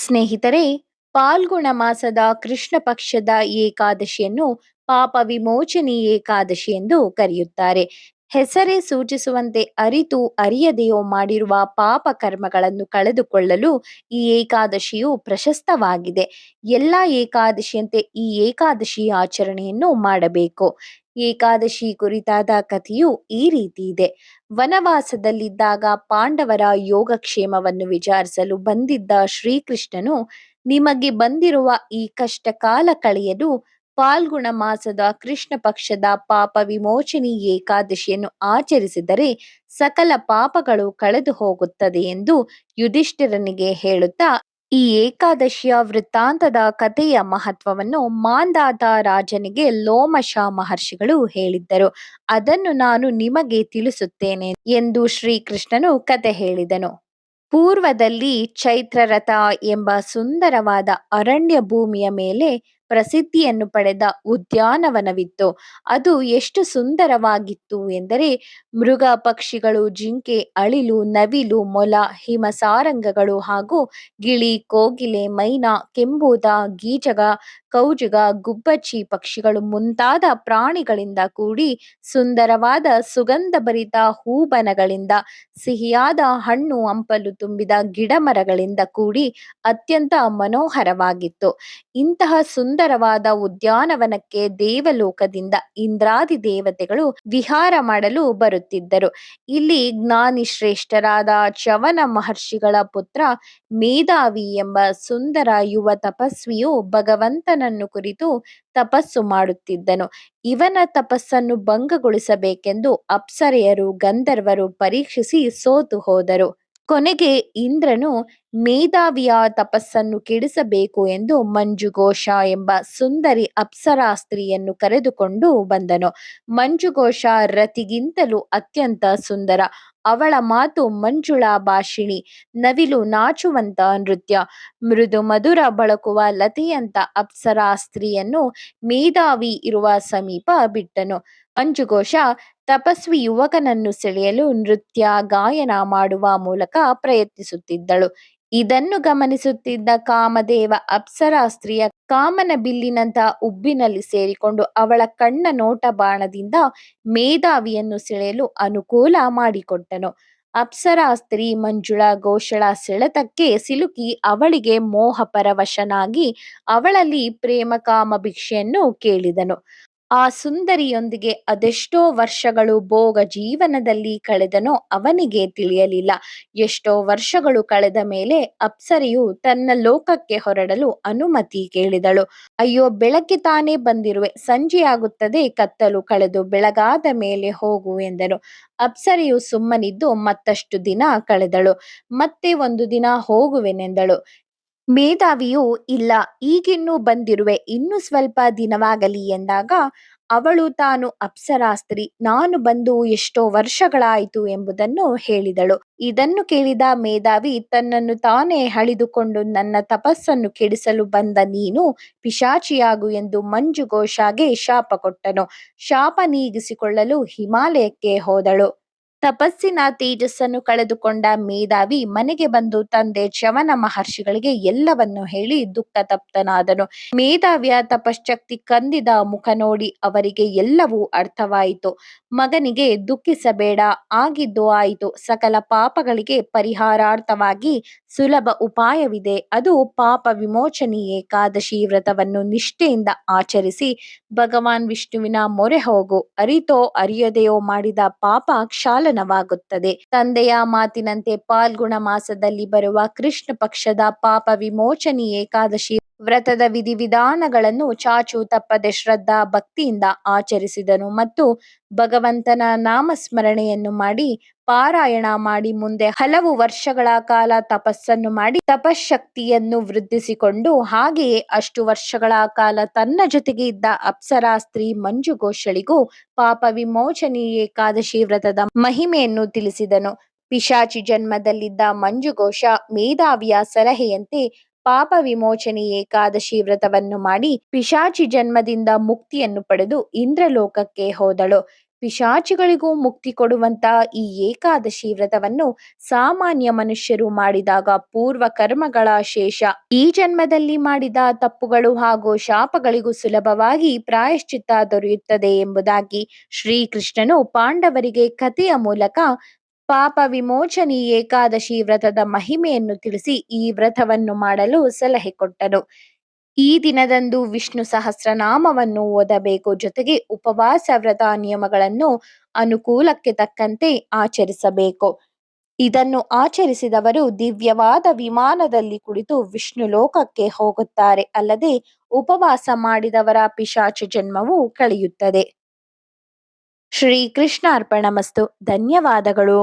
ಸ್ನೇಹಿತರೆ, ಪಾಲ್ಗುಣ ಮಾಸದ ಕೃಷ್ಣ ಪಕ್ಷದ ಏಕಾದಶಿಯನ್ನು ಪಾಪ ವಿಮೋಚನಿ ಏಕಾದಶಿ ಎಂದು ಕರೆಯುತ್ತಾರೆ. ಹೆಸರೇ ಸೂಚಿಸುವಂತೆ ಅರಿತು ಅರಿಯದೆಯೋ ಮಾಡಿರುವ ಪಾಪ ಕರ್ಮಗಳನ್ನು ಕಳೆದುಕೊಳ್ಳಲು ಈ ಏಕಾದಶಿಯು ಪ್ರಶಸ್ತವಾಗಿದೆ. ಎಲ್ಲ ಏಕಾದಶಿಯಂತೆ ಈ ಏಕಾದಶಿ ಆಚರಣೆಯನ್ನು ಮಾಡಬೇಕು. ಏಕಾದಶಿ ಕುರಿತಾದ ಕಥೆಯು ಈ ರೀತಿ ಇದೆ. ವನವಾಸದಲ್ಲಿದ್ದಾಗ ಪಾಂಡವರ ಯೋಗಕ್ಷೇಮವನ್ನು ವಿಚಾರಿಸಲು ಬಂದಿದ್ದ ಶ್ರೀಕೃಷ್ಣನು, ನಿಮಗೆ ಬಂದಿರುವ ಈ ಕಷ್ಟ ಕಾಲ ಕಳೆಯಲು ಫಾಲ್ಗುಣ ಮಾಸದ ಕೃಷ್ಣ ಪಕ್ಷದ ಪಾಪ ವಿಮೋಚನಿ ಏಕಾದಶಿಯನ್ನು ಆಚರಿಸಿದರೆ ಸಕಲ ಪಾಪಗಳು ಕಳೆದು ಹೋಗುತ್ತದೆ ಎಂದು ಯುಧಿಷ್ಠಿರನಿಗೆ ಹೇಳುತ್ತಾ, ಈ ಏಕಾದಶಿಯ ವೃತ್ತಾಂತದ ಕಥೆಯ ಮಹತ್ವವನ್ನು ಮಾಂಧಾತ ರಾಜನಿಗೆ ಲೋಮಶ ಮಹರ್ಷಿಗಳು ಹೇಳಿದ್ದರು. ಅದನ್ನು ನಾನು ನಿಮಗೆ ತಿಳಿಸುತ್ತೇನೆ ಎಂದು ಶ್ರೀಕೃಷ್ಣನು ಕತೆ ಹೇಳಿದನು. ಪೂರ್ವದಲ್ಲಿ ಚೈತ್ರರಥ ಎಂಬ ಸುಂದರವಾದ ಅರಣ್ಯ ಭೂಮಿಯ ಮೇಲೆ ಪ್ರಸಿದ್ಧಿಯನ್ನು ಪಡೆದ ಉದ್ಯಾನವನವಿತ್ತು. ಅದು ಎಷ್ಟು ಸುಂದರವಾಗಿತ್ತು ಎಂದರೆ, ಮೃಗ ಪಕ್ಷಿಗಳು, ಜಿಂಕೆ, ಅಳಿಲು, ನವಿಲು, ಮೊಲ, ಹಿಮಸಾರಂಗಗಳು ಹಾಗೂ ಗಿಳಿ, ಕೋಗಿಲೆ, ಮೈನಾ, ಕೆಂಬೂದ, ಗೀಚಗ, ಕೌಜುಗ, ಗುಬ್ಬಚ್ಚಿ ಪಕ್ಷಿಗಳು ಮುಂತಾದ ಪ್ರಾಣಿಗಳಿಂದ ಕೂಡಿ ಸುಂದರವಾದ ಸುಗಂಧಭರಿತ ಹೂಬನಗಳಿಂದ, ಸಿಹಿಯಾದ ಹಣ್ಣು ಹಂಪಲು ತುಂಬಿದ ಗಿಡಮರಗಳಿಂದ ಕೂಡಿ ಅತ್ಯಂತ ಮನೋಹರವಾಗಿತ್ತು. ಇಂತಹ ಸುಂದರವಾದ ಉದ್ಯಾನವನಕ್ಕೆ ದೇವಲೋಕದಿಂದ ಇಂದ್ರಾದಿ ದೇವತೆಗಳು ವಿಹಾರ ಮಾಡಲು ಬರುತ್ತಿದ್ದರು. ಇಲ್ಲಿ ಜ್ಞಾನಿ ಶ್ರೇಷ್ಠರಾದ ಚವನ ಮಹರ್ಷಿಗಳ ಪುತ್ರ ಮೇಧಾವಿ ಎಂಬ ಸುಂದರ ಯುವ ತಪಸ್ವಿಯು ಭಗವಂತನನ್ನು ಕುರಿತು ತಪಸ್ಸು ಮಾಡುತ್ತಿದ್ದನು. ಇವನ ತಪಸ್ಸನ್ನು ಭಂಗಗೊಳಿಸಬೇಕೆಂದು ಅಪ್ಸರೆಯರು, ಗಂಧರ್ವರು ಪರೀಕ್ಷಿಸಿ ಸೋತು ಹೋದರು. ಕೊನೆಗೆ ಇಂದ್ರನು ಮೇಧಾವಿಯ ತಪಸ್ಸನ್ನು ಕೆಡಿಸಬೇಕು ಎಂದು ಮಂಜುಘೋಷ ಎಂಬ ಸುಂದರಿ ಅಪ್ಸರಾ ಸ್ತ್ರೀಯನ್ನು ಕರೆದುಕೊಂಡು ಬಂದನು. ಮಂಜುಘೋಷ ರತಿಗಿಂತಲೂ ಅತ್ಯಂತ ಸುಂದರ. ಅವಳ ಮಾತು ಮಂಜುಳಾ ಭಾಷಿಣಿ, ನವಿಲು ನಾಚುವಂತ ನೃತ್ಯ, ಮೃದು ಮಧುರ ಬಳಕುವ ಲತೆಯಂತ ಅಪ್ಸರಾ ಸ್ತ್ರೀಯನ್ನು ಮೇಧಾವಿ ಇರುವ ಸಮೀಪ ಬಿಟ್ಟನು. ಮಂಜುಘೋಷ ತಪಸ್ವಿ ಯುವಕನನ್ನು ಸೆಳೆಯಲು ನೃತ್ಯ ಗಾಯನ ಮಾಡುವ ಮೂಲಕ ಪ್ರಯತ್ನಿಸುತ್ತಿದ್ದಳು. ಇದನ್ನು ಗಮನಿಸುತ್ತಿದ್ದ ಕಾಮದೇವ ಅಪ್ಸರಾ ಸ್ತ್ರೀಯ ಕಾಮನ ಬಿಲ್ಲಿನಂತ ಉಬ್ಬಿನಲ್ಲಿ ಸೇರಿಕೊಂಡು ಅವಳ ಕಣ್ಣ ನೋಟ ಬಾಣದಿಂದ ಮೇಧಾವಿಯನ್ನು ಸೆಳೆಯಲು ಅನುಕೂಲ ಮಾಡಿಕೊಟ್ಟನು. ಅಪ್ಸರಾ ಸ್ತ್ರೀ ಮಂಜುಳಾ ಘೋಷಳ ಸೆಳೆತಕ್ಕೆ ಸಿಲುಕಿ ಅವಳಿಗೆ ಮೋಹಪರವಶನಾಗಿ ಅವಳಲ್ಲಿ ಪ್ರೇಮ ಕಾಮ ಭಿಕ್ಷೆಯನ್ನು ಕೇಳಿದನು. ಆ ಸುಂದರಿಯೊಂದಿಗೆ ಅದೆಷ್ಟೋ ವರ್ಷಗಳು ಭೋಗ ಜೀವನದಲ್ಲಿ ಕಳೆದನೋ ಅವನಿಗೆ ತಿಳಿಯಲಿಲ್ಲ. ಎಷ್ಟೋ ವರ್ಷಗಳು ಕಳೆದ ಮೇಲೆ ಅಪ್ಸರೆಯು ತನ್ನ ಲೋಕಕ್ಕೆ ಹೊರಡಲು ಅನುಮತಿ ಕೇಳಿದಳು. ಅಯ್ಯೋ, ಬೆಳಗ್ಗೆ ತಾನೇ ಬಂದಿರುವೆ, ಸಂಜೆಯಾಗುತ್ತದೆ, ಕತ್ತಲು ಕಳೆದು ಬೆಳಗಾದ ಮೇಲೆ ಹೋಗು ಎಂದನು. ಅಪ್ಸರೆಯು ಸುಮ್ಮನಿದ್ದು ಮತ್ತಷ್ಟು ದಿನ ಕಳೆದಳು. ಮತ್ತೆ ಒಂದು ದಿನ ಹೋಗುವೆನೆಂದಳು. ಮೇಧಾವಿಯು, ಇಲ್ಲ, ಈಗಿನ್ನೂ ಬಂದಿರುವೆ, ಇನ್ನು ಸ್ವಲ್ಪ ದಿನವಾಗಲಿ ಎಂದಾಗ ಅವಳು ತಾನು ಅಪ್ಸರಾ ಸ್ತ್ರೀ, ನಾನು ಬಂದು ಎಷ್ಟೋ ವರ್ಷಗಳಾಯಿತು ಎಂಬುದನ್ನು ಹೇಳಿದಳು. ಇದನ್ನು ಕೇಳಿದ ಮೇಧಾವಿ ತನ್ನನ್ನು ತಾನೇ ಹಳಿದುಕೊಂಡು, ನನ್ನ ತಪಸ್ಸನ್ನು ಕೆಡಿಸಲು ಬಂದ ನೀನು ಪಿಶಾಚಿಯಾಗು ಎಂದು ಮಂಜುಘೋಷಗೆ ಶಾಪ ಕೊಟ್ಟನು. ಶಾಪ ನೀಗಿಸಿಕೊಳ್ಳಲು ಹಿಮಾಲಯಕ್ಕೆ ಹೋದಳು. ತಪಸ್ಸಿನ ತೇಜಸ್ಸನ್ನು ಕಳೆದುಕೊಂಡ ಮೇಧಾವಿ ಮನೆಗೆ ಬಂದು ತಂದೆ ಚವನ ಮಹರ್ಷಿಗಳಿಗೆ ಎಲ್ಲವನ್ನು ಹೇಳಿ ದುಃಖ ತಪ್ತನಾದನು. ಮೇಧಾವಿಯ ತಪಶ್ಶಕ್ತಿ ಕಂದಿದ ಮುಖ ನೋಡಿ ಅವರಿಗೆ ಎಲ್ಲವೂ ಅರ್ಥವಾಯಿತು. ಮಗನಿಗೆ ದುಃಖಿಸಬೇಡ, ಆಗಿದ್ದು ಆಯಿತು. ಸಕಲ ಪಾಪಗಳಿಗೆ ಪರಿಹಾರಾರ್ಥವಾಗಿ ಸುಲಭ ಉಪಾಯವಿದೆ. ಅದು ಪಾಪ ವಿಮೋಚನಿ ಏಕಾದಶಿ ವ್ರತವನ್ನು ನಿಷ್ಠೆಯಿಂದ ಆಚರಿಸಿ ಭಗವಾನ್ ವಿಷ್ಣುವಿನ ಮೊರೆ ಹೋಗು. ಅರಿತೋ ಅರಿಯದೆಯೋ ಮಾಡಿದ ಪಾಪ ಕ್ಷಾಲನವಾಗುತ್ತದೆ. ತಂದೆಯ ಮಾತಿನಂತೆ ಫಾಲ್ಗುಣ ಮಾಸದಲ್ಲಿ ಬರುವ ಕೃಷ್ಣ ಪಕ್ಷದ ಪಾಪ ವಿಮೋಚನಿ ಏಕಾದಶಿ ವ್ರತದ ವಿಧಿವಿಧಾನಗಳನ್ನು ಚಾಚು ತಪ್ಪದೆ ಶ್ರದ್ಧಾ ಭಕ್ತಿಯಿಂದ ಆಚರಿಸಿದನು ಮತ್ತು ಭಗವಂತನ ನಾಮಸ್ಮರಣೆಯನ್ನು ಮಾಡಿ ಪಾರಾಯಣ ಮಾಡಿ ಮುಂದೆ ಹಲವು ವರ್ಷಗಳ ಕಾಲ ತಪಸ್ಸನ್ನು ಮಾಡಿ ತಪಶಕ್ತಿಯನ್ನು ವೃದ್ಧಿಸಿಕೊಂಡು, ಹಾಗೆಯೇ ಅಷ್ಟು ವರ್ಷಗಳ ಕಾಲ ತನ್ನ ಜೊತೆಗೆ ಇದ್ದ ಅಪ್ಸರಾ ಸ್ತ್ರೀ ಮಂಜುಘೋಷಳಿಗೂ ಪಾಪ ವಿಮೋಚನಿ ಏಕಾದಶಿ ವ್ರತದ ಮಹಿಮೆಯನ್ನು ತಿಳಿಸಿದನು. ಪಿಶಾಚಿ ಜನ್ಮದಲ್ಲಿದ್ದ ಮಂಜುಘೋಷ ಮೇಧಾವಿಯ ಸಲಹೆಯಂತೆ ಪಾಪ ವಿಮೋಚನಿ ಏಕಾದಶಿ ವ್ರತವನ್ನು ಮಾಡಿ ಪಿಶಾಚಿ ಜನ್ಮದಿಂದ ಮುಕ್ತಿಯನ್ನು ಪಡೆದು ಇಂದ್ರಲೋಕಕ್ಕೆ ಹೋದಳು. ಪಿಶಾಚಿಗಳಿಗೂ ಮುಕ್ತಿ ಕೊಡುವಂತ ಈ ಏಕಾದಶಿ ವ್ರತವನ್ನು ಸಾಮಾನ್ಯ ಮನುಷ್ಯರು ಮಾಡಿದಾಗ ಪೂರ್ವ ಕರ್ಮಗಳ ಶೇಷ ಈ ಜನ್ಮದಲ್ಲಿ ಮಾಡಿದ ತಪ್ಪುಗಳು ಹಾಗೂ ಶಾಪಗಳಿಗೂ ಸುಲಭವಾಗಿ ಪ್ರಾಯಶ್ಚಿತ್ತ ದೊರೆಯುತ್ತದೆ ಎಂಬುದಾಗಿ ಶ್ರೀಕೃಷ್ಣನು ಪಾಂಡವರಿಗೆ ಕಥೆಯ ಮೂಲಕ ಪಾಪ ವಿಮೋಚನಿ ಏಕಾದಶಿ ವ್ರತದ ಮಹಿಮೆಯನ್ನು ತಿಳಿಸಿ ಈ ವ್ರತವನ್ನು ಮಾಡಲು ಸಲಹೆ ಕೊಟ್ಟನು. ಈ ದಿನದಂದು ವಿಷ್ಣು ಸಹಸ್ರನಾಮವನ್ನು ಓದಬೇಕು, ಜೊತೆಗೆ ಉಪವಾಸ ವ್ರತ ನಿಯಮಗಳನ್ನು ಅನುಕೂಲಕ್ಕೆ ತಕ್ಕಂತೆ ಆಚರಿಸಬೇಕು. ಇದನ್ನು ಆಚರಿಸಿದವರು ದಿವ್ಯವಾದ ವಿಮಾನದಲ್ಲಿ ಕುಳಿತು ವಿಷ್ಣು ಲೋಕಕ್ಕೆ ಹೋಗುತ್ತಾರೆ. ಅಲ್ಲದೆ ಉಪವಾಸ ಮಾಡಿದವರ ಪಿಶಾಚ ಜನ್ಮವು ಕಳೆಯುತ್ತದೆ. ಶ್ರೀ ಕೃಷ್ಣ ಅರ್ಪಣಮಸ್ತು. ಧನ್ಯವಾದಗಳು.